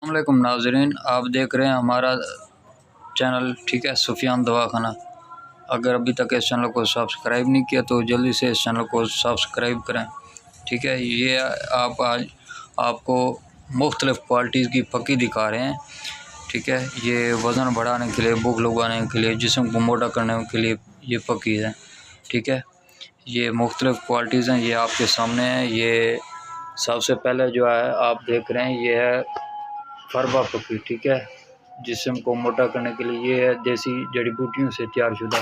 السلام علیکم ناظرین، آپ دیکھ رہے ہیں ہمارا چینل، ٹھیک ہے، سفیان دواخانہ۔ اگر ابھی تک اس چینل کو سبسکرائب نہیں کیا تو جلدی سے اس چینل کو سبسکرائب کریں، ٹھیک ہے۔ یہ آج آپ کو مختلف کوالٹیز کی پکی دکھا رہے ہیں، ٹھیک ہے۔ یہ وزن بڑھانے کے لیے، بھوک لگوانے کے لیے، جسم کو موٹا کرنے کے لیے یہ پکی ہے، ٹھیک ہے۔ یہ مختلف کوالٹیز ہیں، یہ آپ کے سامنے ہیں۔ یہ سب سے پہلے جو ہے آپ دیکھ رہے ہیں، یہ ہے فربا پکی، ٹھیک ہے۔ جسم کو موٹا کرنے کے لیے یہ ہے دیسی جڑی بوٹیوں سے تیار شدہ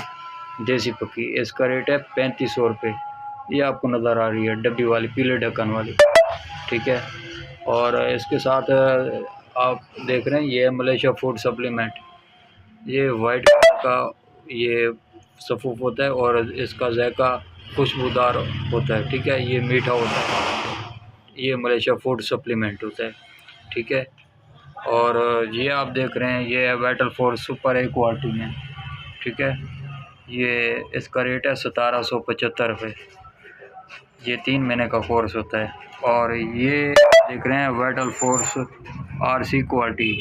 دیسی پکی۔ اس کا ریٹ ہے 3500 روپے۔ یہ آپ کو نظر آ رہی ہے ڈبی والی، پیلے ڈھکن والی، ٹھیک ہے۔ اور اس کے ساتھ آپ دیکھ رہے ہیں یہ ہے ملیشیا فوڈ سپلیمنٹ۔ یہ وائٹ کلر کا یہ صفوف ہوتا ہے اور اس کا ذائقہ خوشبودار ہوتا ہے، ٹھیک ہے۔ یہ میٹھا ہوتا ہے، یہ ملیشیا فوڈ سپلیمنٹ ہوتا ہے، ٹھیک ہے۔ اور یہ آپ دیکھ رہے ہیں یہ ہے vital four super A quality میں، ٹھیک ہے۔ یہ اس کا ریٹ ہے 1775 روپے۔ یہ 3 مہینے کا کورس ہوتا ہے۔ اور یہ دیکھ رہے ہیں vital force R C quality,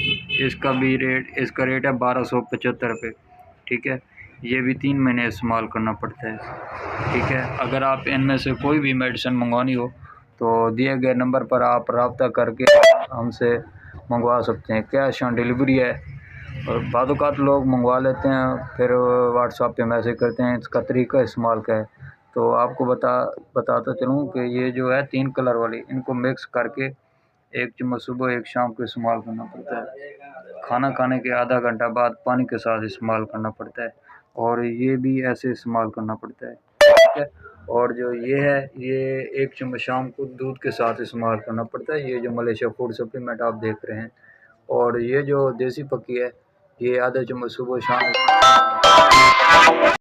اس کا ریٹ ہے 1275 روپے، ٹھیک ہے۔ یہ بھی 3 مہینے استعمال کرنا پڑتا ہے، ٹھیک ہے۔ اگر آپ ان میں سے کوئی بھی میڈیسن منگوانی ہو تو دیے گئے نمبر پر آپ رابطہ کر کے ہم سے منگوا سکتے ہیں۔ کیش آن ڈیلیوری ہے، اور بعض اوقات لوگ منگوا لیتے ہیں پھر واٹس ایپ پہ میسیج کرتے ہیں اس کا طریقہ استعمال کا ہے۔ تو آپ کو بتاتا چلوں کہ یہ جو ہے 3 کلر والی، ان کو مکس کر کے 1 چمچ صبح 1 شام کو استعمال کرنا پڑتا ہے۔ کھانا کھانے کے آدھا گھنٹہ بعد پانی کے ساتھ استعمال کرنا پڑتا ہے، اور یہ بھی ایسے استعمال کرنا پڑتا ہے، ٹھیک ہے۔ اور جو یہ ہے یہ 1 چمچ شام کو دودھ کے ساتھ استعمال کرنا پڑتا ہے، یہ جو ملیشیا فوڈ سپلیمنٹ آپ دیکھ رہے ہیں۔ اور یہ جو دیسی پکی ہے یہ آدھا چمچ صبح شام